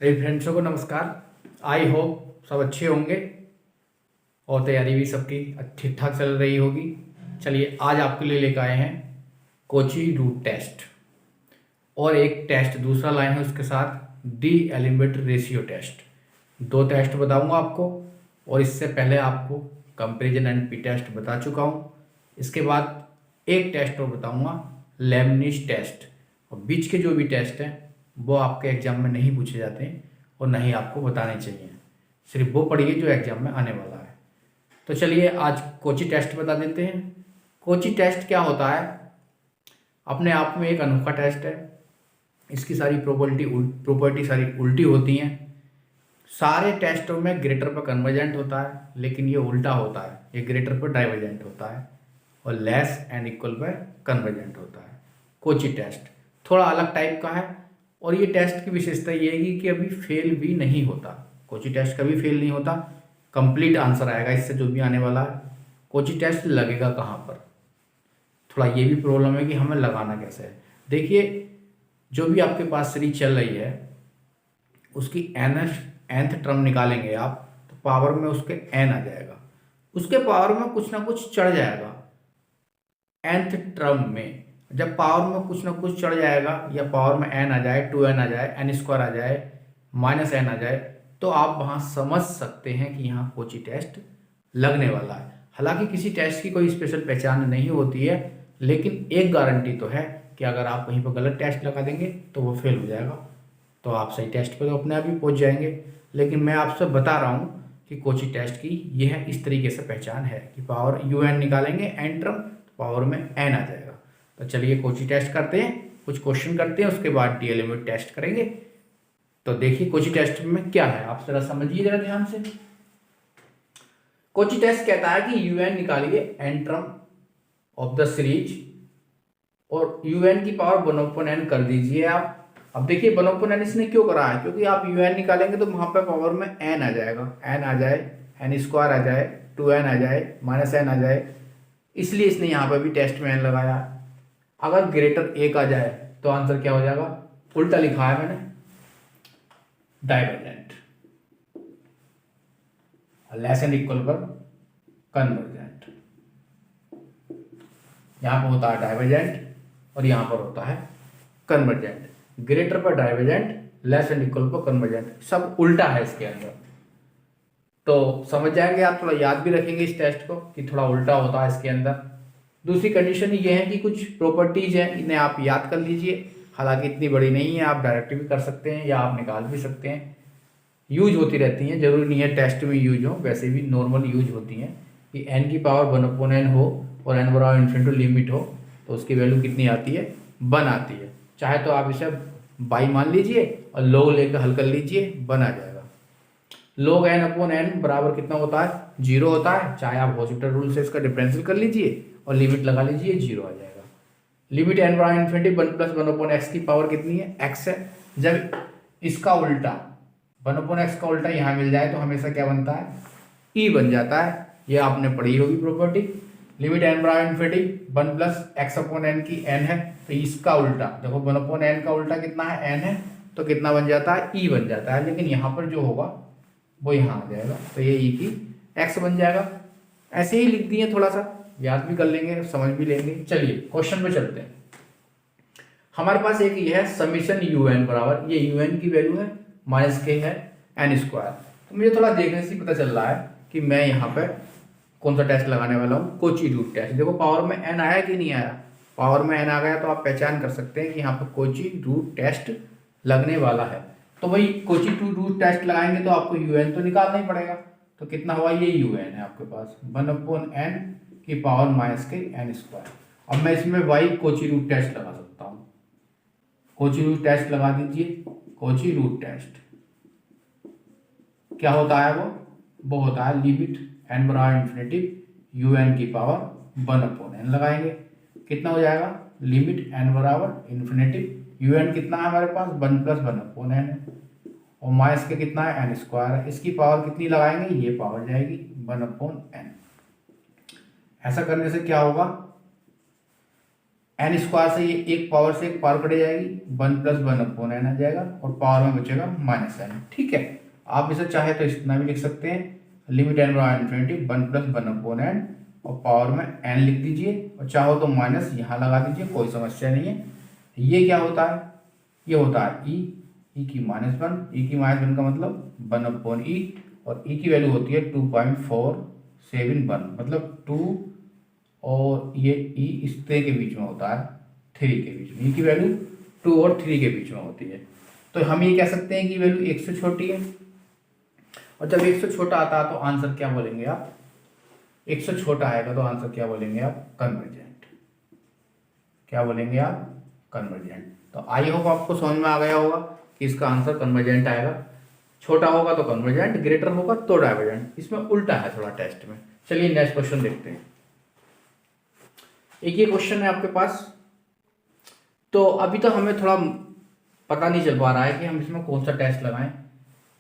सभी फ्रेंड्सों को नमस्कार। आई होप सब अच्छे होंगे और तैयारी भी सबकी ठीक ठाक चल रही होगी। चलिए आज आपके लिए लेकर आए हैं कोची रूट टेस्ट और एक टेस्ट दूसरा लाए हैं उसके साथ डी एलिमेंट रेशियो टेस्ट। दो टेस्ट बताऊंगा आपको और इससे पहले आपको कंपैरिजन एंड पी टेस्ट बता चुका हूँ। इसके बाद एक टेस्ट और बताऊंगा लेबनिज टेस्ट, और बीच के जो भी टेस्ट हैं वो आपके एग्जाम में नहीं पूछे जाते हैं और नहीं आपको बताने चाहिए, सिर्फ वो पढ़िए जो एग्जाम में आने वाला है। तो चलिए आज कोची टेस्ट बता देते हैं। कोची टेस्ट क्या होता है? अपने आप में एक अनोखा टेस्ट है। इसकी सारी प्रॉपर्टी सारी उल्टी होती हैं। सारे टेस्टों में ग्रेटर पर कन्वर्जेंट होता है, लेकिन ये उल्टा होता है, ये ग्रेटर पर डाइवर्जेंट होता है और लेस एंड इक्वल पर कन्वर्जेंट होता है। कोची टेस्ट थोड़ा अलग टाइप का है और ये टेस्ट की विशेषता ये है कि अभी फेल भी नहीं होता। कोची टेस्ट कभी फेल नहीं होता, कंप्लीट आंसर आएगा इससे जो भी आने वाला है। कोची टेस्ट लगेगा कहाँ पर, थोड़ा ये भी प्रॉब्लम है कि हमें लगाना कैसे है। देखिए, जो भी आपके पास सीरीज चल रही है उसकी nth टर्म निकालेंगे आप तो पावर में उसके n आ जाएगा, उसके पावर में कुछ ना कुछ चढ़ जाएगा। nth टर्म में जब पावर में कुछ ना कुछ चढ़ जाएगा या पावर में n आ जाए, 2n आ जाए, n स्क्वायर आ जाए, -n आ जाए, तो आप वहाँ समझ सकते हैं कि यहाँ कोची टेस्ट लगने वाला है। हालांकि किसी टेस्ट की कोई स्पेशल पहचान नहीं होती है, लेकिन एक गारंटी तो है कि अगर आप कहीं पर गलत टेस्ट लगा देंगे तो वो फेल हो जाएगा, तो आप सही टेस्ट पर तो अपने आप ही पहुँच जाएंगे। लेकिन मैं आपसे बता रहा हूँ कि कोची टेस्ट की यह इस तरीके से पहचान है कि पावर UN निकालेंगे n टर्म, पावर में n आ जाएगा। तो चलिए कोची टेस्ट करते हैं, कुछ क्वेश्चन करते हैं, उसके बाद डी एलिमेंट टेस्ट करेंगे। तो देखिए कोची टेस्ट में क्या है, आप जरा समझिए जरा ध्यान से। कोची टेस्ट कहता है कि UN निकालिए n term of the series और UN की पावर 1/n कर दीजिए आप। अब देखिए 1/n इसने क्यों करा है, क्योंकि आप UN निकालेंगे तो वहां पर पावर में n आ जाएगा, n आ जाए, n स्क्वायर आ जाए, 2n आ जाए, -n आ जाए, इसलिए इसने यहाँ पर भी टेस्ट में n लगाया। अगर ग्रेटर 1 आ जाए तो आंसर क्या हो जाएगा, उल्टा लिखा है मैंने, डाइवर्जेंट, लेस एंड इक्वल पर कन्वर्जेंट। यहां पर होता है डाइवर्जेंट और यहां पर होता है कन्वर्जेंट। ग्रेटर पर डाइवर्जेंट, लेस एंड इक्वल पर कन्वर्जेंट, सब उल्टा है इसके अंदर। तो समझ जाएंगे आप, थोड़ा याद भी रखेंगे इस टेस्ट को कि थोड़ा उल्टा होता है इसके अंदर। दूसरी कंडीशन ये है कि कुछ प्रॉपर्टीज हैं, इन्हें आप याद कर लीजिए। हालांकि इतनी बड़ी नहीं है, आप डायरेक्ट भी कर सकते हैं या आप निकाल भी सकते हैं, यूज होती रहती हैं, जरूरी नहीं है टेस्ट में यूज हो, वैसे भी नॉर्मल यूज होती हैं कि n की पावर 1/n हो और n बराबर इन्फिनिटी टू लिमिट हो तो उसकी वैल्यू कितनी आती है, 1 आती है। चाहे तो आप इसे बाई मान लीजिए और log लेकर हल कर लीजिए, 1 आ जाएगा। log n/n बराबर कितना होता है, 0 होता है। चाहे आप हॉस्पिटल रूल से इसका डिफरेंशियल कर लीजिए और लिमिट लगा लीजिए, 0 आ जाएगा। लिमिट n बराबर इन्फिनिटी 1 + 1/x की पावर कितनी है, x है। जब इसका उल्टा 1/x का उल्टा यहाँ मिल जाए तो हमेशा क्या बनता है, e बन जाता है। ये आपने पढ़ी होगी प्रॉपर्टी। लिमिट n बराबर इन्फिनिटी 1 + x/n की n है, तो इसका उल्टा देखो 1/n का उल्टा कितना है, n है, तो कितना बन जाता है, e बन जाता है। लेकिन यहाँ पर जो होगा वो यहाँ आ जाएगा, तो ये e की x बन जाएगा। ऐसे ही लिख दिए, थोड़ा सा याद भी कर लेंगे, समझ भी लेंगे। चलिए क्वेश्चन पे चलते हैं। हमारे पास एक ये है समीशन UN बराबर, ये UN की वैल्यू है, -k है, n स्क्वायर। तो मुझे थोड़ा देखने से पता चल रहा है कि मैं यहाँ पे कौन सा टेस्ट लगाने वाला हूँ, कोची रूट टेस्ट। देखो पावर में n आया कि नहीं आया, पावर में n आ गया तो आप पहचान कर सकते हैं कि यहाँ पर कोची रूट टेस्ट लगने वाला है। तो भाई कोची रूट टेस्ट लगाएंगे तो आपको UN तो निकालना ही पड़ेगा। तो कितना हुआ, ये UN है आपके पास 1/n की पावर -k n स्क्वायर। अब मैं इसमें y कोची रूट टेस्ट लगा सकता हूँ, कोची रूट टेस्ट लगा दीजिए। कोची रूट टेस्ट क्या होता है, वो होता है लिमिट n बराबर इन्फिनिटी UN की पावर 1/n लगाएंगे, कितना हो जाएगा, लिमिट n बराबर इन्फिनिटी UN कितना है हमारे पास, 1 + 1/n है, और माइनस के कितना है, n स्क्वायर है। इसकी पावर कितनी लगाएंगे, ये पावर जाएगी 1/n। ऐसा करने से क्या होगा, एन स्क्वायर से ये एक पावर से एक पावर कट जाएगी, 1+1/n आ जाएगा और पावर में बचेगा -n। ठीक है, आप इसे चाहे तो इतना भी लिख सकते हैं, लिमिट n बराबर इन्फिनिटी 1+1/n और पावर में n लिख दीजिए और चाहो तो माइनस यहाँ लगा दीजिए, कोई समस्या नहीं है। ये क्या होता है, ये होता है e की -1, e की -1 का मतलब 1/e और e की वैल्यू होती है 2.471, मतलब 2 और ये e इस तरह के बीच में होता है, 3 के बीच में, e की वैल्यू 2 और 3 के बीच में होती है। तो हम ये कह सकते हैं कि वैल्यू 1 से छोटी है, और जब 1 से छोटा आता है तो आंसर क्या बोलेंगे आप, 1 से छोटा आएगा तो आंसर क्या बोलेंगे आप, कन्वर्जेंट। क्या बोलेंगे आप, कन्वर्जेंट। तो आई होप आपको समझ में आ गया होगा कि इसका आंसर कन्वर्जेंट आएगा। छोटा होगा तो कन्वर्जेंट, ग्रेटर होगा तो डाइवर्जेंट। इसमें उल्टा है थोड़ा टेस्ट में। चलिए नेक्स्ट क्वेश्चन देखते हैं। एक ये क्वेश्चन है आपके पास, तो अभी तो हमें थोड़ा पता नहीं चल पा रहा है कि हम इसमें कौन सा टेस्ट लगाएं,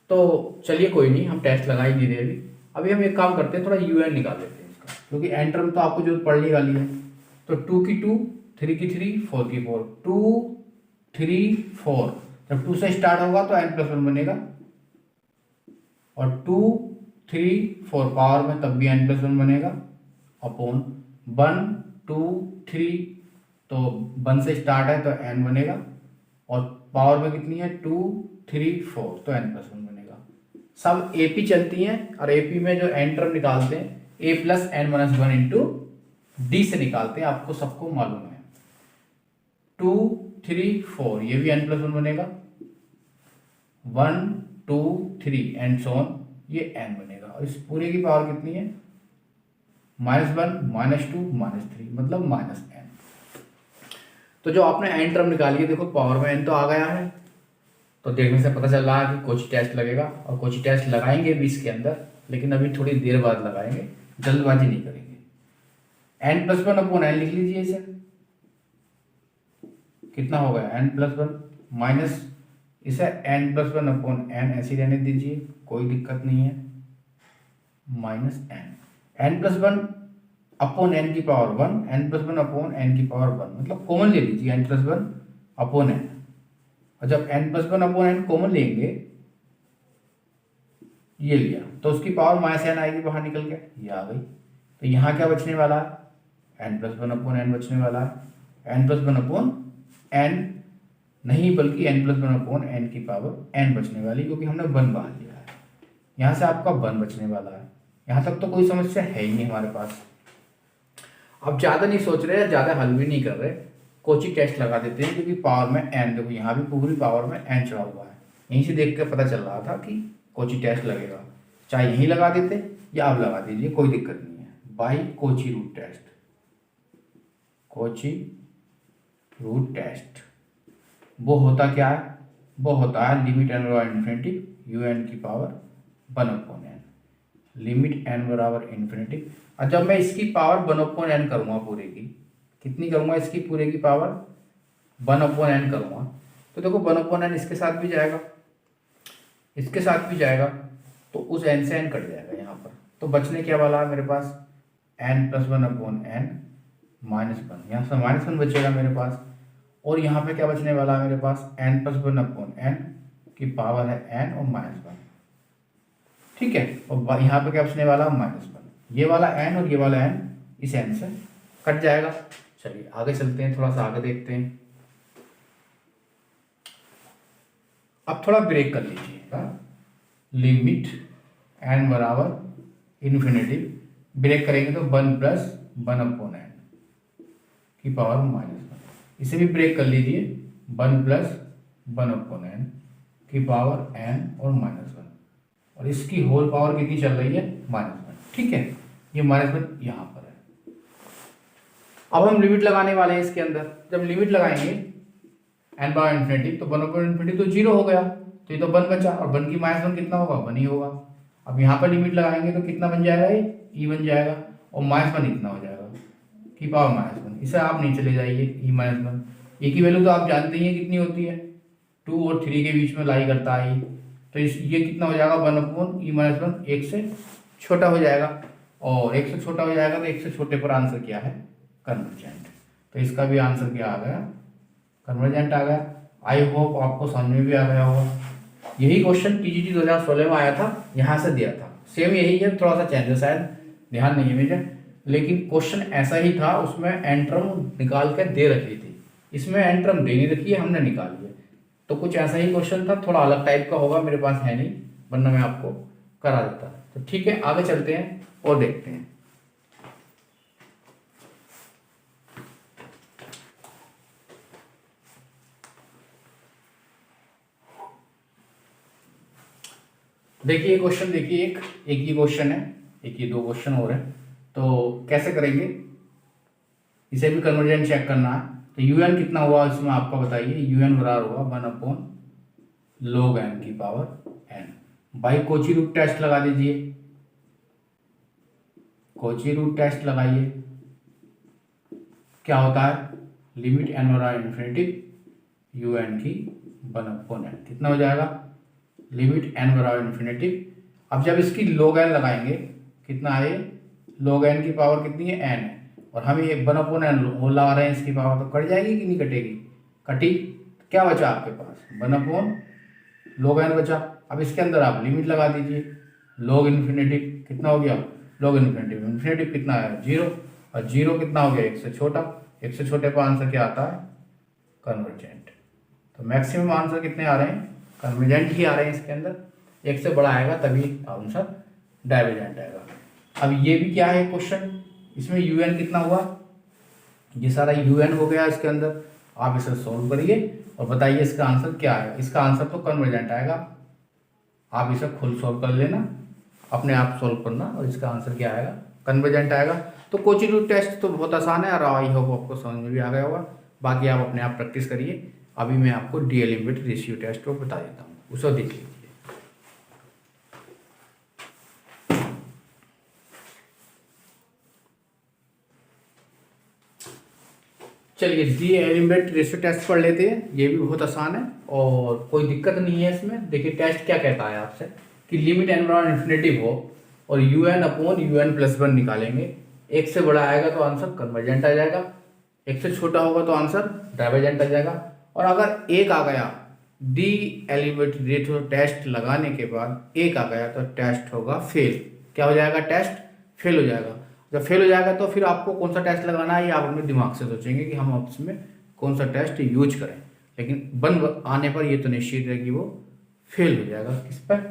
तो चलिए कोई नहीं, हम टेस्ट लगा ही नहीं रहे अभी हम एक काम करते हैं, थोड़ा यूएन निकाल लेते हैं इसका, क्योंकि एन टर्म तो आपको जो पढ़ने वाली है। तो 2 की 2, 3 की 3, 4 की 4, 2 3 4, जब 2 से स्टार्ट होगा तो n+1 बनेगा, और 2 3 4 पावर में तब भी n+1 बनेगा, अपॉन 1 2 3, तो 1 से स्टार्ट है तो n बनेगा, और पावर में कितनी है 2 3 4, तो n+1 बनेगा। सब एपी चलती हैं, और एपी में जो एन टर्म निकालते हैं a+n-1 इंटू डी से निकालते हैं, आपको सबको मालूम है। 2 3 4 ये भी n+1 बनेगा, 1 2 3 एंड सो ऑन, ये n बनेगा, और इस पूरे की पावर कितनी है, -1 -2 -3, मतलब -n। तो जो आपने n टर्म निकाली है, देखो पावर में n तो आ गया है, तो देखने से पता चल रहा है कि कोची टेस्ट लगेगा, और कोची टेस्ट लगाएंगे भी इसके अंदर, लेकिन अभी थोड़ी देर बाद लगाएंगे, जल्दबाजी नहीं करेंगे। n+1/n लिख लीजिए इसे, कितना हो गया n+1 माइनस इसे n+1/n ऐसे रहने दीजिए, कोई दिक्कत नहीं है, -n, n+1/n की पावर 1, n+1/n की पावर 1, मतलब कॉमन ले लीजिए n+1/n, और जब n+1/n कॉमन लेंगे, ये लिया तो उसकी पावर -n आएगी, बाहर निकल के ये आ गई। तो यहाँ क्या बचने वाला है, n+1/n बचने वाला है, n+1/n नहीं बल्कि n+1/n की पावर n बचने वाली, क्योंकि हमने 1 बाहर लिया है। यहाँ से आपका 1 बचने वाला है। यहाँ तक तो कोई समस्या है ही नहीं हमारे पास। अब ज़्यादा नहीं सोच रहे, ज़्यादा हल भी नहीं कर रहे, कोची टेस्ट लगा देते हैं, क्योंकि पावर में n, देखो यहाँ भी पूरी पावर में n चढ़ा हुआ है, यहीं से देख कर पता चल रहा था कि कोची टेस्ट लगेगा। चाहे यहीं लगा देते या आप लगा दीजिए, कोई दिक्कत नहीं है। By Cauchy root test, Cauchy root test वो होता क्या है, वो होता है लिमिट n बराबर इन्फिनिटी un की पावर 1/n, लिमिट n बराबर इन्फिनिटी। और जब मैं इसकी पावर 1/n करूँगा पूरे की, कितनी करूँगा, इसकी पूरे की पावर 1/n करूँगा, तो देखो 1/n इसके साथ भी जाएगा, इसके साथ भी जाएगा, तो उस n से n कट जाएगा यहाँ पर, तो बचने क्या वाला है मेरे पास, n+1/n -1, यहाँ से -1 बचेगा मेरे पास, और यहाँ पे क्या बचने वाला है मेरे पास, n+1/n की पावर है n और -1, ठीक है, और यहाँ पे क्या बचने वाला है, -1। ये वाला n और ये वाला n इस n से कट जाएगा। चलिए आगे चलते हैं, थोड़ा सा आगे देखते हैं। अब थोड़ा ब्रेक कर लीजिएगा, लिमिट n बराबर इन्फिनिटी, ब्रेक करेंगे तो 1+1/n की पावर -1, इसे भी ब्रेक कर लीजिए, 1+1/n की पावर n और -1, और इसकी होल पावर कितनी चल रही है, -1, ठीक है, ये -1 यहाँ पर है। अब हम लिमिट लगाने वाले हैं इसके अंदर। जब लिमिट लगाएंगे n बराबर इन्फिनिटी, तो 1/इन्फिनिटी तो 0 हो गया, तो ये तो 1 बचा, और 1 की -1 कितना होगा, 1 ही होगा। अब यहाँ पर लिमिट लगाएंगे तो कितना बन जाएगा, ये e बन जाएगा, और -1 इतना हो जाएगा की पावर -1, इसे आप नहीं चले जाइए, e -1, ए की वैल्यू तो आप जानते ही हैं कितनी होती है, 2 और 3 के बीच में लाई करता है ये, तो ये कितना हो जाएगा, 1/e-1, 1 से छोटा हो जाएगा, और 1 से छोटा हो जाएगा, तो 1 से छोटे पर आंसर क्या है, कन्वर्जेंट। तो इसका भी आंसर क्या आ गया, कन्वर्जेंट आ गया। आई होप आपको समझ में भी आ गया होगा। यही क्वेश्चन टीजीटी 2016 में आया था, यहाँ से दिया था, सेम यही है, थोड़ा सा चेंज है शायद, ध्यान नहीं है मुझे, लेकिन क्वेश्चन ऐसा ही था। उसमें एंट्रम निकाल के दे रखी थी, इसमें एंट्रम दे नहीं रखी है, हमने निकाली है। तो कुछ ऐसा ही क्वेश्चन था, थोड़ा अलग टाइप का होगा, मेरे पास है नहीं, वरना मैं आपको करा देता। तो ठीक है, आगे चलते हैं और देखते हैं। देखिए क्वेश्चन, देखिए एक ही क्वेश्चन है, एक ही दो क्वेश्चन हो रहे हैं, तो कैसे करेंगे, इसे भी कन्वर्जेंट चेक करना है। तो यूएन कितना हुआ इसमें आपका बताइए, यूएन बराबर हुआ 1/log n की पावर n। भाई कोची रूट टेस्ट लगा दीजिए, कोची रूट टेस्ट लगाइए, क्या होता है, लिमिट n बराबर इन्फिनिटी यूएन की 1/n कितना हो जाएगा, लिमिट n बराबर इन्फिनिटी। अब जब इसकी log n लगाएंगे कितना है, log n की पावर कितनी है, n है, और हम ये 1/n लगा रहे हैं, इसकी पावर तो कट जाएगी कि नहीं कटेगी, कटी, क्या बचा आपके पास 1/log n बचा। अब इसके अंदर आप लिमिट लगा दीजिए, log इन्फिनिटी कितना हो गया, log इन्फिनिटी, इन्फिनिटी कितना है 0, और 0 कितना हो गया 1 से छोटा, 1 से छोटे का आंसर क्या आता है, कन्वर्जेंट। तो मैक्सिमम आंसर कितने आ रहे हैं, कन्वर्जेंट ही आ रहे हैं इसके अंदर, 1 से बड़ा आएगा तभी आंसर डाइवर्जेंट आएगा। अब ये भी क्या है क्वेश्चन, इसमें यूएन कितना हुआ, ये सारा यूएन हो गया इसके अंदर, आप इसे सोल्व करिए और बताइए इसका आंसर क्या आएगा। इसका आंसर तो कन्वर्जेंट आएगा, आप इसे खुद सोल्व कर लेना, अपने आप सोल्व करना, और इसका आंसर क्या आएगा, कन्वर्जेंट आएगा। तो कोची रूट टेस्ट तो बहुत आसान है, और आई होप आपको समझ में भी आ गया होगा। बाकी आप अपने आप प्रैक्टिस करिए। अभी मैं आपको डीएल लिमिट रेशियो टेस्ट को बता देता हूँ, उसे देख लीजिए। चलिए डीएल लिमिट रेशियो टेस्ट पढ़ लेते हैं, ये भी बहुत आसान है और कोई दिक्कत नहीं है इसमें। देखिए टेस्ट क्या कहता है आपसे कि लिमिट n बराबर इन्फिनिटी हो और un/un+1 निकालेंगे, 1 से बड़ा आएगा तो आंसर कन्वर्जेंट आ जाएगा, 1 से छोटा होगा तो आंसर डाइवर्जेंट आ जाएगा। और अगर 1 आ गया, डी एलिमेंट रेशियो टेस्ट लगाने के बाद 1 आ गया तो टेस्ट होगा फेल। क्या हो जाएगा, टेस्ट फेल हो जाएगा। जब फेल हो जाएगा तो फिर आपको कौन सा टेस्ट लगाना है, ये आप अपने दिमाग से सोचेंगे कि हम इसमें कौन सा टेस्ट यूज करें, लेकिन 1 आने पर ये तो निश्चित है कि वो फेल हो जाएगा। किस पर,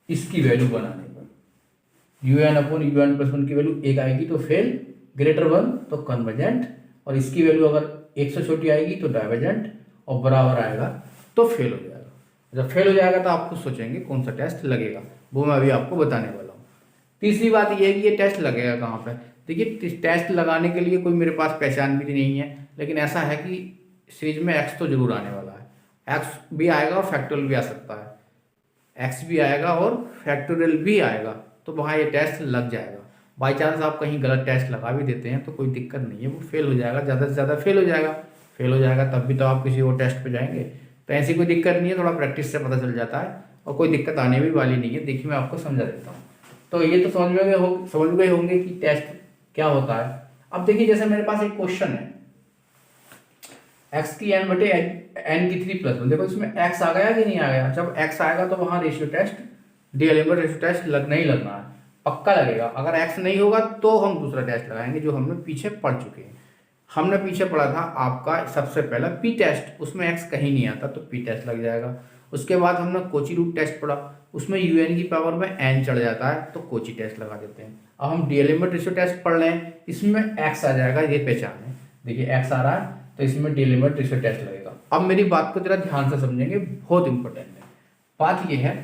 इसकी वैल्यू बनाने पर, un/un+1 की वैल्यू 1 आएगी तो फेल, ग्रेटर 1 तो कन्वर्जेंट, और इसकी वैल्यू अगर 1 से छोटी आएगी तो डाइवर्जेंट, और बराबर आएगा तो फेल हो जाएगा। जब फेल हो जाएगा तो आप खुद सोचेंगे कौन सा टेस्ट लगेगा, वो मैं अभी आपको बताने वाला हूँ। तीसरी बात ये है कि ये टेस्ट लगेगा कहाँ पर। देखिए टेस्ट लगाने के लिए कोई मेरे पास पहचान भी नहीं है, लेकिन ऐसा है कि सीरीज में एक्स तो जरूर आने वाला है, एक्स भी आएगा और फैक्टोरियल भी आ सकता है, एक्स भी आएगा और फैक्टोरियल भी आएगा, तो वहाँ ये टेस्ट लग जाएगा। बाई चांस आप कहीं गलत टेस्ट लगा भी देते हैं तो कोई दिक्कत नहीं है, वो फेल हो जाएगा, ज़्यादा से ज़्यादा फेल हो जाएगा। फेल हो जाएगा तब भी तो आप किसी और टेस्ट पे जाएंगे, तो ऐसी कोई दिक्कत नहीं है, थोड़ा प्रैक्टिस से पता चल जाता है और कोई दिक्कत आने भी वाली नहीं है। देखिए मैं आपको समझा देता हूँ। तो ये तो समझ गए होंगे कि टेस्ट क्या होता है। अब देखिए जैसे मेरे पास एक क्वेश्चन है, x की n/3+1, देखो इसमें x आ गया कि नहीं आ गया। जब x आएगा तो वहाँ रेशियो टेस्ट, डीएल लिमिट रेशियो टेस्ट लगना ही लगना है, पक्का लगेगा। अगर x नहीं होगा तो हम दूसरा टेस्ट लगाएंगे जो हमने पीछे पढ़ चुके हैं। हमने पीछे पढ़ा था आपका सबसे पहला पी टेस्ट, उसमें x कहीं नहीं आता तो पी टेस्ट लग जाएगा। उसके बाद हमने कोची रूट टेस्ट पढ़ा, उसमें un की पावर में n चढ़ जाता है तो कोची टेस्ट लगा देते हैं। अब हम डीएल लिमिट रेशियो टेस्ट पढ़ रहे हैं, इसमें x आ जाएगा, ये पहचान है। देखिए x आ रहा है तो इसमें डीएल लिमिट रेशियो टेस्ट लगेगा। अब मेरी बात को जरा ध्यान से समझेंगे, बहुत इंपॉर्टेंट है। बात ये है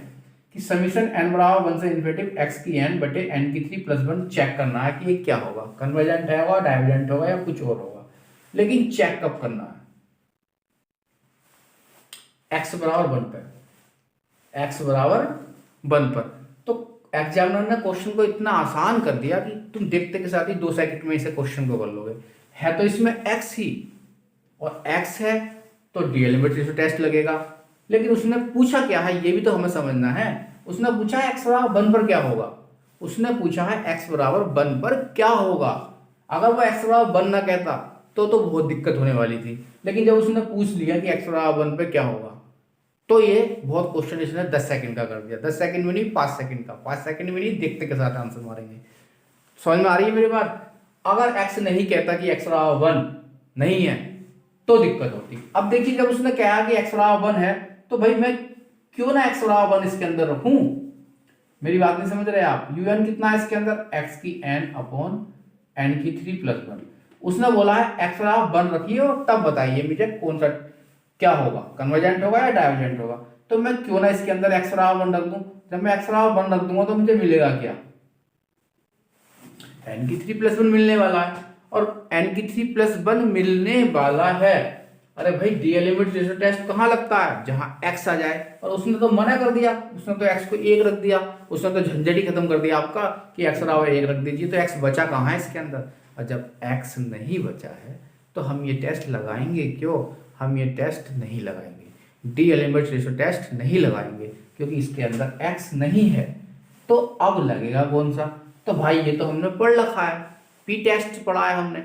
कि समीशन n बराबर 1 से इन्फिनिटी x की n/n⁻3+1 चेक करना है कि ये क्या होगा, कन्वर्जेंट होगा, डाइवर्जेंट होगा या कुछ और होगा। लेकिन चेक कब करना है, x बराबर 1 पर, x बराबर 1 पर। तो एग्जामिनर ने क्वेश्चन को इतना आसान कर दिया कि तुम देखते के साथ ही 2 सेकंड में इसे क्वेश्चन को कर लोगे। है तो इसमें x ही, और x है तो डीएल लिमिट रेशियो टेस्ट लगेगा। लेकिन उसने पूछा क्या है ये भी तो हमें समझना है। उसने पूछा है x बराबर 1 पर क्या होगा, उसने पूछा है x बराबर 1 पर क्या होगा। अगर वो x बराबर 1 ना कहता तो बहुत दिक्कत होने वाली थी। लेकिन जब उसने पूछ लिया कि x बराबर 1 पे क्या होगा, तो ये बहुत क्वेश्चन इसने 10 सेकंड का कर दिया। 10 सेकंड में नहीं, 5 सेकंड का। 5 सेकंड में नहीं, देखते के साथ आंसर मारेंगे। समझ में आ रही है मेरी बात? अगर x नहीं कहता कि x बराबर 1 नहीं है तो दिक्कत होती। अब देखिए जब उसने कहा कि x बराबर 1 है, तो भाई मैं क्यों ना x बराबर 1 इसके अंदर रखूं। मेरी बात नहीं समझ रहे आप? un कितना है इसके अंदर? x की n अपॉन n की 3 प्लस 1। उसने बोला है x बराबर 1 रखिए और तब बताइए मुझे कौन सा क्या होगा, कन्वर्जेंट होगा या डाइवर्जेंट होगा। तो मैं क्यों ना इसके अंदर x बराबर 1 रख दूं। जब मैं x बराबर 1 रख दूंगा तो मुझे मिलेगा क्या? n की 3 प्लस 1 मिलने वाला है। और n की 3 प्लस 1 मिलने वाला है। अरे भाई डी एलिमेंट रेशियो टेस्ट कहाँ लगता है? जहां x आ जाए। और उसने तो मना कर दिया, उसने तो x को 1 रख दिया। उसने तो झंझट ही खत्म कर दिया आपका कि x बराबर 1 रख दीजिए। तो x बचा कहाँ है इसके अंदर? और जब x नहीं बचा है तो हम ये टेस्ट लगाएंगे क्यों? हम ये टेस्ट नहीं लगाएंगे, डी एलिमेंट रेशियो टेस्ट नहीं लगाएंगे, क्योंकि इसके अंदर x नहीं है। तो अब लगेगा कौन सा? तो भाई ये तो हमने पढ़ रखा है, पी टेस्ट पढ़ा है हमने।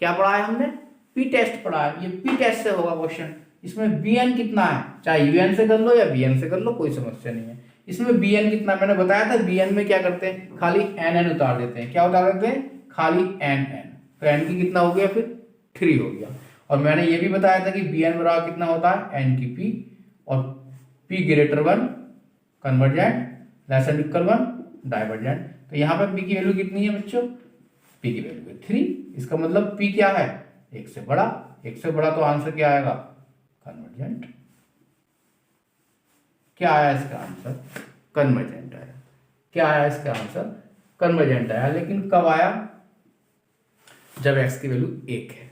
क्या पढ़ा है हमने? पी टेस्ट पढ़ा है। ये पी टेस्ट से होगा क्वेश्चन। इसमें बी एन कितना है, चाहे यू एन से कर लो या बी एन से कर लो, कोई समस्या नहीं है। इसमें बी एन कितना मैंने बताया था, बी एन में क्या करते हैं, खाली एन एन उतार देते हैं। क्या उतार देते हैं? खाली एन एन। तो एन की कितना हो गया फिर? 3 हो गया। और मैंने ये भी बताया था कि बी एन बराबर कितना होता है? एन की पी, और P greater 1 convergent, less than equal 1 divergent. तो यहाँ पे पी की वैल्यू कितनी है बच्चों? पी की वैल्यू है 3। इसका मतलब पी क्या है? 1 से बड़ा। 1 से बड़ा तो आंसर क्या आएगा? कन्वर्जेंट। क्या आया इसका आंसर? कन्वर्जेंट आया। क्या आया इसका आंसर? कन्वर्जेंट आया। लेकिन कब आया? जब x की वैल्यू 1 है।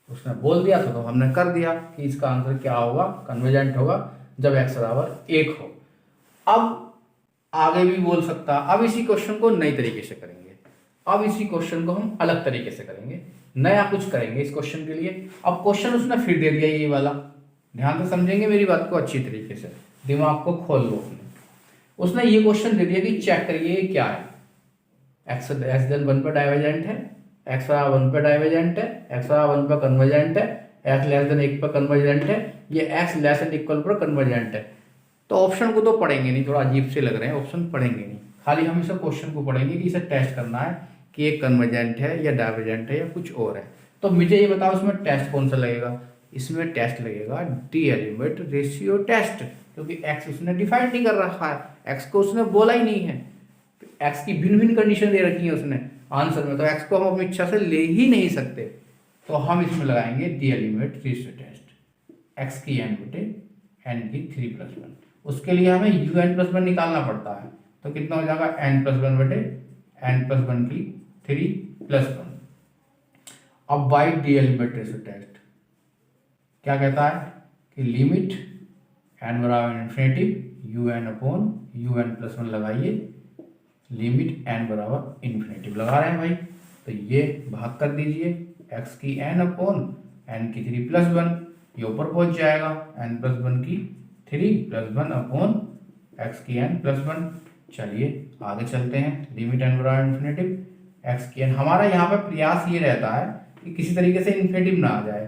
उसने बोल दिया तो हमने कर दिया कि इसका आंसर क्या होगा? कन्वर्जेंट होगा जब x बराबर 1 हो। अब आगे भी बोल सकता, अब इसी क्वेश्चन को नई तरीके से करेंगे। अब इसी क्वेश्चन को हम अलग तरीके से करेंगे, नया कुछ करेंगे इस क्वेश्चन के लिए। अब क्वेश्चन उसने फिर दे दिया ये वाला, ध्यान से समझेंगे मेरी बात को अच्छी तरीके से, दिमाग को खोल लो अपने। उसने ये क्वेश्चन दे दिया कि चेक करिए ये क्या है। x लेस देन 1 पर डाइवर्जेंट है, x बराबर 1 पर डाइवर्जेंट है, x बराबर 1 पर कन्वर्जेंट है, x लेस देन 1 पर कन्वर्जेंट है, ये x लेस देन इक्वल पर कन्वर्जेंट है। तो ऑप्शन को तो पढ़ेंगे नहीं, थोड़ा अजीब से लग रहे हैं, ऑप्शन पढ़ेंगे नहीं, खाली हम इसे क्वेश्चन को पढ़ेंगे कि इसे टेस्ट करना है कि ये कन्वर्जेंट है या डाइवर्जेंट है या कुछ और है। तो मुझे ये बताओ इसमें टेस्ट कौन सा लगेगा? इसमें टेस्ट लगेगा डी एलिमेंट रेशियो टेस्ट, क्योंकि x उसने डिफाइन नहीं कर रखा है, x को उसने बोला ही नहीं है। x की भिन्न भिन्न कंडीशन दे रखी है उसने आंसर में, तो x को हम अपनी इच्छा से ले ही नहीं सकते। तो हम इसमें लगाएंगे d'Alembert ratio test, x की n बटे n की 3 प्लस 1। उसके लिए हमें यू एन प्लस 1 निकालना पड़ता है। तो कितना हो जाएगा? n प्लस 1 बटे n प्लस 1 की 3 प्लस 1। अब by d'Alembert ratio test क्या कहता है कि लिमिट n बराबर infinity u n upon u n plus 1 लगाइए, लिमिट n बराबर इन्फिनेटिव लगा रहे हैं भाई। तो ये भाग कर दीजिए, x की n अपॉन n की 3 प्लस 1, ये ऊपर पहुंच जाएगा n प्लस 1 की 3 प्लस 1 अपॉन x की n प्लस 1। चलिए आगे चलते हैं, लिमिट n बराबर इन्फिनेटिव x की n। हमारा यहाँ पे प्रयास ये रहता है कि किसी तरीके से इन्फिनेटिव ना आ जाए,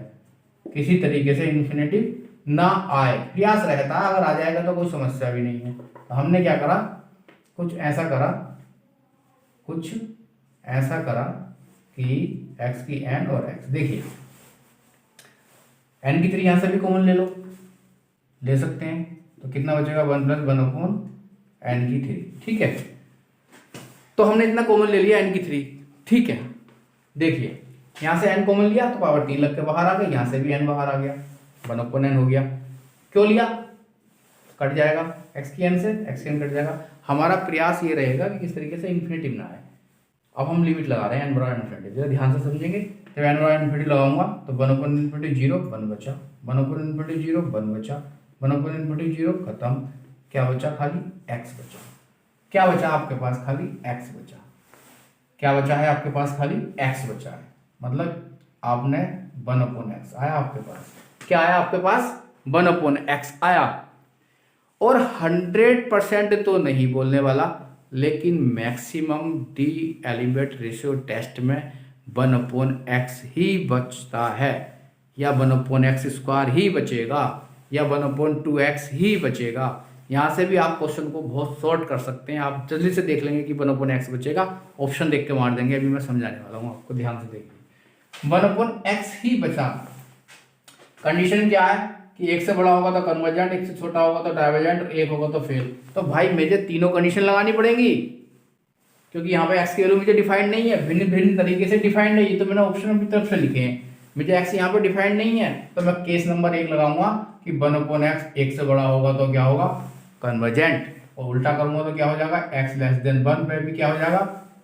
किसी तरीके से इन्फिनेटिव ना आए, प्रयास रहता है। अगर आ जाएगा तो कोई समस्या भी नहीं है। तो हमने क्या करा, कुछ ऐसा करा कि x की n और x, देखिए n की 3 यहाँ से भी कॉमन ले सकते हैं। तो कितना बचेगा? 1 प्लस 1 अपॉन n की 3। ठीक है, तो हमने इतना कॉमन ले लिया n की 3। ठीक है, देखिए यहाँ से n कॉमन लिया तो पावर 3 लग के बाहर आ गया, यहाँ से भी n बाहर आ गया, 1 अपॉन n हो गया। क्यों लिया? कट जाएगा x की n से, x की n कट जाएगा। हमारा प्रयास ये रहेगा कि किस तरीके से इन्फिनेटिव ना आए। अब हम लिमिट लगा रहे हैं n बराबर इन्फिनेटिव, जरा ध्यान से समझेंगे। जब n बराबर इन्फिनेटिव लगाऊंगा तो 1 अपॉन इन्फिनेटिव 0, 1 बचा, 1 अपॉन इन्फिनेटिव 0, 1 बचा, 1 अपॉन इन्फिनेटिव 0 खत्म। क्या बचा? खाली x बचा। क्या बचा आपके पास? खाली x बचा। क्या बचा है आपके पास? खाली x बचा है। मतलब आपने 1 अपॉन x आया आपके पास। क्या आया आपके पास? 1 अपॉन x आया। और 100% तो नहीं बोलने वाला, लेकिन maximum d'Alembert ratio test में 1/x ही बचता है, या 1/x² ही बचेगा, या 1/2x ही बचेगा। यहाँ से भी आप क्वेश्चन को बहुत शॉर्ट कर सकते हैं। आप जल्दी से देख लेंगे कि 1/x बचेगा, ऑप्शन देख के मार देंगे। अभी मैं समझाने वाला हूँ आपको, ध्यान से देखिए। 1/x ही बचा, कंडीशन क्या है कि 1 से बड़ा होगा तो कन्वर्जेंट, 1 से छोटा होगा तो डाइवर्जेंट, 1 होगा तो फेल। तो भाई मुझे तीनों कंडीशन लगानी पड़ेंगी, क्योंकि यहाँ पे x की वैल्यू मुझे डिफाइंड नहीं है, भिन्न भिन्न तरीके से डिफाइंड है। ये तो मैंने ऑप्शन अपनी तरफ से लिखे हैं, मुझे x यहाँ पे डिफाइंड नहीं है। तो मैं केस नंबर 1 लगाऊंगा कि 1/x 1 से बड़ा होगा तो क्या होगा, कन्वर्जेंट, और उल्टा करूंगा तो क्या हो जाएगा, x लेस देन 1 पे भी क्या हो जाएगा,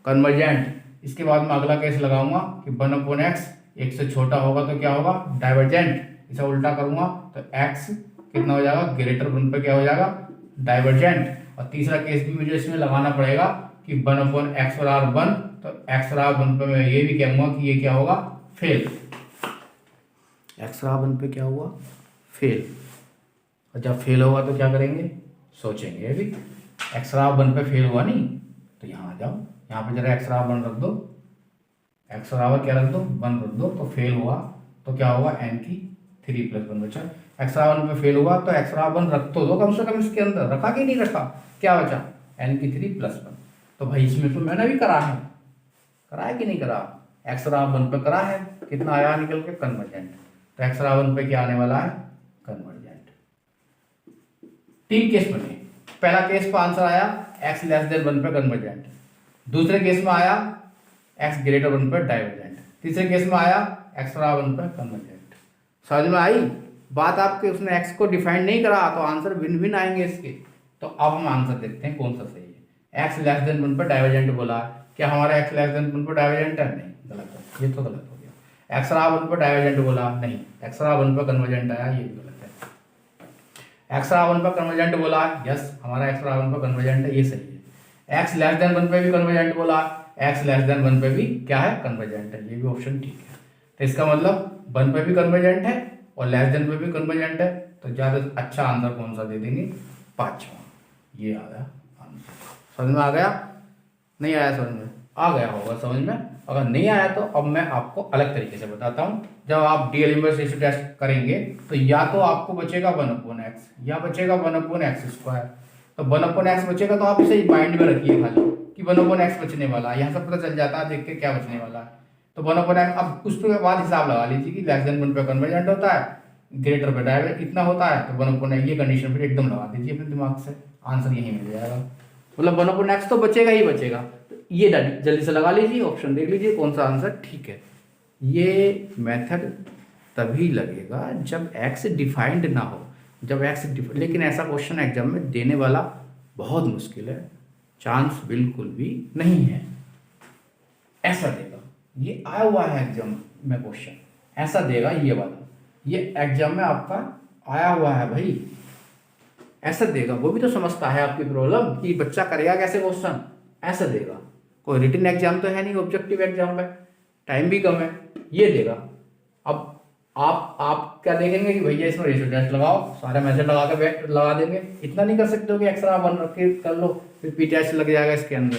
कन्वर्जेंट। इसके बाद मैं अगला केस लगाऊंगा कि 1/x 1 से छोटा होगा तो क्या होगा, डाइवर्जेंट। इसे उल्टा करूंगा तो x कितना हो जाएगा, ग्रेटर 1 पे क्या हो जाएगा, डाइवर्जेंट। और तीसरा केस भी मुझे इसमें लगाना पड़ेगा कि 1/x बराबर 1, तो x बराबर 1 पे मैं ये भी कहूंगा कि ये क्या होगा, फेल। x बराबर 1 पे क्या हुआ, फेल। और जब फेल होगा तो क्या करेंगे, सोचेंगे अभी। x बराबर 1 पे फेल हुआ नहीं, तो यहाँ आ जाओ, यहाँ पे जरा x बराबर 1 रख दो, x बराबर क्या रख दो, 1 रख दो, तो फेल हुआ तो क्या होगा, n की 3 + 1 बचा। x बराबर 1 पे फेल हुआ तो x बराबर 1 रख तो दो कम से कम, इसके अंदर रखा कि नहीं रखा, क्या बचा, n की 3 + 1। तो भाई इसमें तो मैंने भी करा है कि नहीं करा, x बराबर 1 पे करा है, कितना आया निकल के, कन्वर्जेंट। तो x बराबर 1 पे क्या आने वाला है, कन्वर्जेंट। 3 केस बने, पहला केस का आंसर आया x लेस देन 1 पे कन्वर्जेंट, दूसरे केस में आया x ग्रेटर 1 पे डाइवर्जेंट, तीसरे केस में आया x बराबर 1 पे कन्वर्जेंट। समझ में आई बात आपके, उसने x को डिफाइन नहीं करा तो आंसर भिन्न भिन्न आएंगे इसके। तो अब हम आंसर देखते हैं कौन सा सही है। x लेस देन 1 पे डाइवर्जेंट बोला, क्या हमारा x लेस देन 1 पे डाइवर्जेंट है, नहीं, गलत है, ये तो गलत हो गया। x बराबर 1 पे डाइवर्जेंट बोला, नहीं, x बराबर 1 पे कन्वर्जेंट आया, ये भी गलत है। x बराबर 1 पे कन्वर्जेंट बोला, यस हमारा x बराबर 1 पे कन्वर्जेंट है, ये सही है। x लेस देन 1 पे भी कन्वर्जेंट बोला, x लेस देन 1 पे भी क्या है, कन्वर्जेंट है, ये भी ऑप्शन ठीक है। तो इसका मतलब 1 पे भी कन्वर्जेंट है और लेस देन पे भी कन्वर्जेंट है, तो ज्यादा अच्छा आंसर कौन सा दे देंगे, 5वां। ये आ गया आंसर। समझ में आ गया, नहीं आया समझ में, आ गया होगा समझ में। अगर नहीं आया तो अब मैं आपको अलग तरीके से बताता हूँ। जब आप डीएल इनवर्स रेशियो टेस्ट करेंगे तो या तो आपको बचेगा 1/x या बचेगा 1/x²। तो 1/x बचेगा तो आप इसे माइंड में रखिए खाली कि 1/x बचने वाला है, यहाँ से पता चल जाता है देख के क्या बचने वाला है। तो 1/x, अब उसके बाद हिसाब लगा लीजिए कि लेस देन 1 पे कन्वर्जेंट होता है, ग्रेटर पे डाइवर्जेंट इतना होता है, तो 1/x ये कंडीशन फिर एकदम लगा दीजिए अपने दिमाग से, आंसर यही मिल जाएगा। मतलब 1/x तो बचेगा ही बचेगा। तो ये जल्दी से लगा लीजिए, ऑप्शन देख लीजिए कौन सा आंसर ठीक है। ये मेथड तभी लगेगा जब x डिफाइंड ना हो, जब x लेकिन ऐसा क्वेश्चन एग्जाम में देने वाला बहुत मुश्किल है, चांस बिल्कुल भी नहीं है। ऐसा देगा, ये आया हुआ है एग्जाम में क्वेश्चन, ऐसा देगा ये वाला, ये एग्जाम में आपका आया हुआ है भाई, ऐसा देगा। वो भी तो समझता है आपकी प्रॉब्लम कि बच्चा करेगा कैसे क्वेश्चन, ऐसा देगा। कोई रिटन एग्जाम तो है नहीं, ऑब्जेक्टिव एग्जाम में टाइम भी कम है, ये देगा। अब आप क्या देखेंगे कि भैया इसमें रेशियो टेस्ट लगाओ, सारे मैसेज लगा देंगे, इतना नहीं कर सकते हो कि एक्स्ट्रा 1 रख के कर लो, फिर पी टेस्ट लग जाएगा इसके अंदर।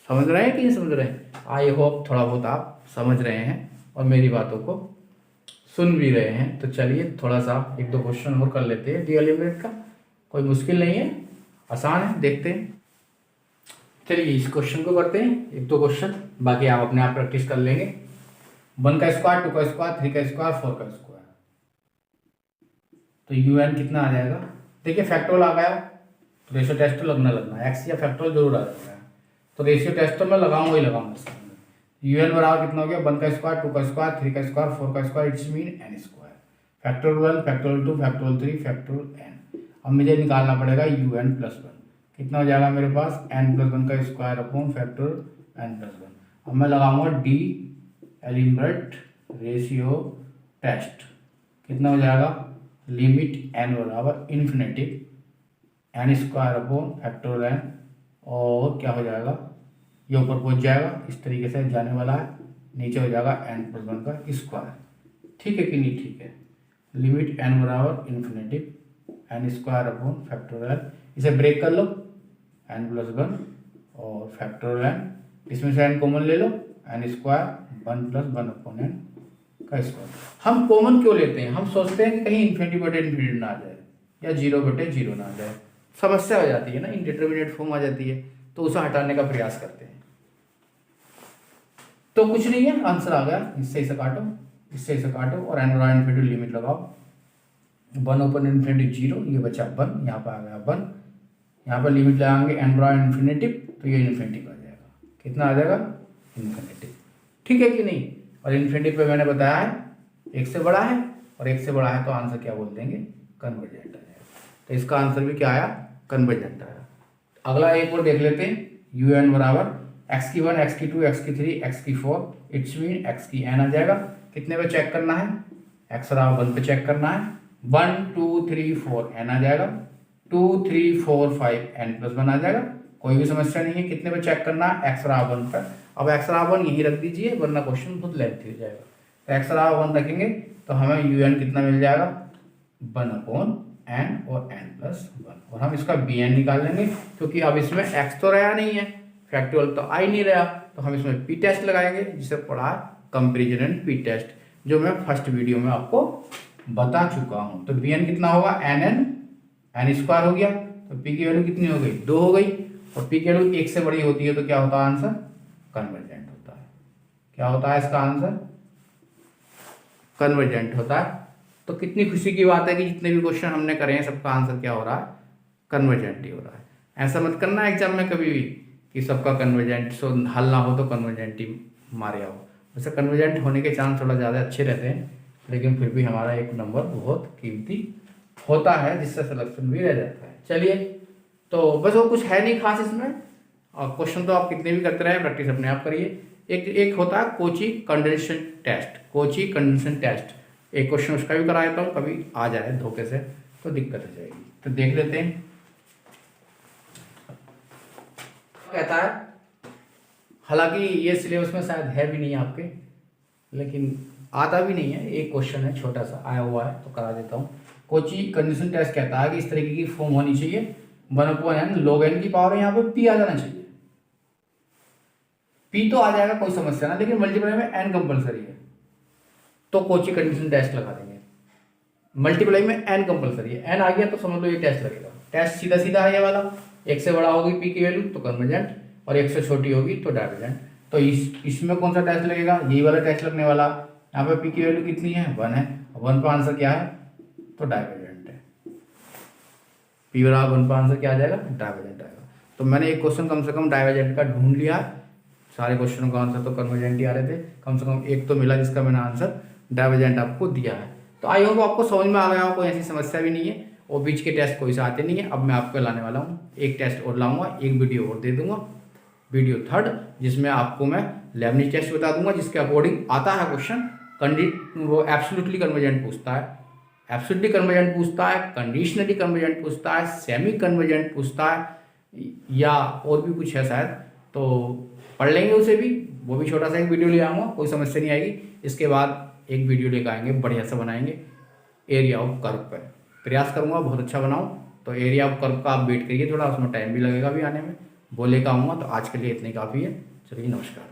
समझ रहे हैं कि नहीं समझ रहे हैं, आई होप थोड़ा बहुत आप समझ रहे हैं और मेरी बातों को सुन भी रहे हैं। तो चलिए थोड़ा सा 1-2 क्वेश्चन और कर लेते हैं डीएलएमएड का, कोई मुश्किल नहीं है, आसान है, देखते हैं। चलिए इस क्वेश्चन को करते हैं, 1-2 क्वेश्चन, बाकी आप अपने आप प्रैक्टिस कर लेंगे। 1 का स्क्वायर, 2 का स्क्वायर, 3 का स्क्वायर, 4 का स्क्वायर, तो यूएन कितना आ जाएगा। देखिए फैक्टोरियल आ गया तो रेशियो टेस्ट तो लगना एक्स या फैक्टोरियल जरूर आ जाएगा, तो रेशियो टेस्ट तो मैं लगाऊंगा ही लगाऊंगा इसके अंदर। यूएन बराबर कितना हो गया, 1 का स्क्वायर, 2 का स्क्वायर, 3 का स्क्वायर, 4 का square, it's mean n square. Factorial 1, factorial 2, factorial 3, factorial n. अब मुझे निकालना पड़ेगा यूएन प्लस 1, कितना हो जाएगा मेरे पास, n + 1 का स्क्वायर अपॉन फैक्टोरियल n + 1। अब मैं लगाऊंगा डी एलिमेंट रेशियो टेस्ट, कितना हो जाएगा, लिमिट n बराबर infinity n square upon factorial n, और क्या हो जाएगा, ये ऊपर पहुंच जाएगा, इस तरीके से जाने वाला है, नीचे हो जाएगा n + 1 का स्क्वायर। ठीक है कि नहीं, ठीक है। लिमिट n बराबर infinity n square upon factorial, इसे ब्रेक कर लो, n + 1 और फैक्टोरियल n, इसमें से n कॉमन ले लो, एन स्क्वायर 1 प्लस 1/n का स्क्वायर। हम कॉमन क्यों लेते हैं? हम सोचते हैं कि कहीं इन्फिनिटी बटे इन्फिनिटी ना आ जाए या 0 बटे 0 ना आ जाए, समस्या हो जाती है ना, इनडिटरमिनेट फॉर्म आ जाती है, तो उसे हटाने का प्रयास करते हैं। तो कुछ नहीं है, आंसर आ गया। इससे इसे काटो, इससे इसे काटो और एन बराबर इन्फिनिटी लिमिट लगाओ। 1/∞ 0, ये बचा 1, यहाँ पर आ गया 1, यहाँ पर लिमिट लगाएंगे एन बराबर इन्फिनिटी, तो ये इन्फिनिटी का आ जाएगा। कितना आ जाएगा? इन्फिनिटी। ठीक है कि नहीं? और इन्फिनिटी पे मैंने बताया है 1 से बड़ा है, और 1 से बड़ा है तो आंसर क्या बोल देंगे? कन्वर्जेंट आ जाएगा। तो इसका आंसर भी क्या आया? कन्वर्जेंट आया। अगला एक और देख लेते हैं। यू एन बराबर एक्स की 1, एक्स की 2, एक्स की 3, एक्स की 4, इट्स मीन एक्स की एन आ जाएगा। कितने पे चेक करना है? एक्स बराबर 1 पे चेक करना है। 1 2 3 4 एन आ जाएगा, 2 3 4 5 एन प्लस 1 आ जाएगा। कोई भी समस्या नहीं है। कितने पे चेक करना है? एक्स बराबर 1 पर। अब एक्स बराबर 1 यही रख दीजिए, वरना क्वेश्चन बहुत लेंथी हो जाएगा। तो एक्स बराबर 1 रखेंगे तो हमें यू एन कितना मिल जाएगा? 1/n और n प्लस 1। और हम इसका बी एन निकाल लेंगे, क्योंकि अब इसमें x तो रहा नहीं है, फैक्टोरियल तो आ ही नहीं रहा, तो हम इसमें पी टेस्ट लगाएंगे, जिसे पढ़ा कंपेरिजन एंड पी टेस्ट, जो मैं फर्स्ट वीडियो में आपको बता चुका हूँ। तो बी एन कितना होगा? एन स्क्वायर हो गया, तो पी की वैल्यू कितनी हो गई? 2 हो गई। और पी की वैल्यू 1 से बड़ी होती है तो क्या होता है आंसर? कन्वर्जेंट होता है। क्या होता है इसका आंसर? कन्वर्जेंट होता है। तो कितनी खुशी की बात है कि जितने भी क्वेश्चन हमने करे हैं सबका आंसर क्या हो रहा है? कन्वर्जेंट ही हो रहा है। ऐसा मत करना एग्जाम में कभी भी कि सबका कन्वर्जेंट, सो हल ना हो तो कन्वर्जेंट ही मारे आओ। वैसे कन्वर्जेंट होने के चांस थोड़ा ज़्यादा अच्छे रहते हैं, लेकिन फिर भी हमारा एक नंबर बहुत कीमती होता है, जिससे सिलेक्शन भी रह जाता है। चलिए, तो बस वो कुछ है नहीं खास इसमें। और क्वेश्चन तो आप कितने भी करते रहे, प्रैक्टिस अपने आप करिए। एक होता है Cauchy condensation test. Cauchy condensation test एक क्वेश्चन उसका भी करा देता हूँ, कभी आ जाए धोखे से तो दिक्कत हो जाएगी। तो देख लेते हैं। कहता है, हालांकि ये सिलेबस में शायद है भी नहीं आपके, लेकिन आता भी नहीं है, एक क्वेश्चन है छोटा सा आया हुआ है तो करा देता हूँ। कोची कंडेंसेशन टेस्ट कहता है कि इस तरीके की फॉर्म होनी चाहिए, 1/n log n की पावर, यहाँ पे p आ जाना चाहिए। p तो आ जाएगा, कोई समस्या ना, लेकिन मल्टीप्लाई में n कंपलसरी है, तो कोची कंडीशन टेस्ट लगा देंगे। मल्टीप्लाई में n कंपलसरी है, n आ गया तो समझ लो ये टेस्ट लगेगा। टेस्ट सीधा सीधा है ये वाला, 1 से बड़ा होगी p की वैल्यू तो कन्वर्जेंट, और 1 से छोटी होगी तो डाइवर्जेंट। तो इसमें कौन सा टेस्ट लगेगा? यही वाला टेस्ट लगने वाला। यहाँ पे p की वैल्यू कितनी है? 1 है। 1 पर आंसर क्या है? तो डाइवर्जेंट है। p बराबर 1 पर आंसर क्या आ जाएगा? डाइवर्जेंट आएगा। तो मैंने एक क्वेश्चन कम से कम डाइवर्जेंट का ढूंढ लिया। सारे क्वेश्चनों का आंसर तो कन्वर्जेंट ही आ रहे थे, कम से कम एक तो मिला जिसका मैंने आंसर डाइवर्जेंट आपको दिया है। तो आई होप आपको समझ में आ गया हो, कोई ऐसी समस्या भी नहीं है। और बीच के टेस्ट कोई से आते नहीं है। अब मैं आपको लाने वाला हूँ, एक टेस्ट और लाऊंगा, एक वीडियो और दे दूंगा, वीडियो 3rd, जिसमें आपको मैं लेबनिज टेस्ट बता दूंगा, जिसके अकॉर्डिंग आता है क्वेश्चन। वो एब्सोल्युटली कन्वर्जेंट पूछता है, एब्सोल्युटली कन्वर्जेंट पूछता है, कंडीशनली कन्वर्जेंट पूछता है, सेमी कन्वर्जेंट पूछता है, या और भी कुछ है शायद, तो पढ़ लेंगे उसे भी। वो भी छोटा सा एक वीडियो ले आऊँगा, कोई समस्या नहीं आएगी। इसके बाद एक वीडियो लेकर आएंगे, बढ़िया सा बनाएंगे एरिया ऑफ कर्व पर। प्रयास करूँगा बहुत अच्छा बनाऊँ। तो एरिया ऑफ कर्व का आप वेट करिए थोड़ा, उसमें टाइम भी लगेगा भी आने में, वो लेकर आऊँगा। तो आज के लिए इतनी काफ़ी है। चलिए, नमस्कार।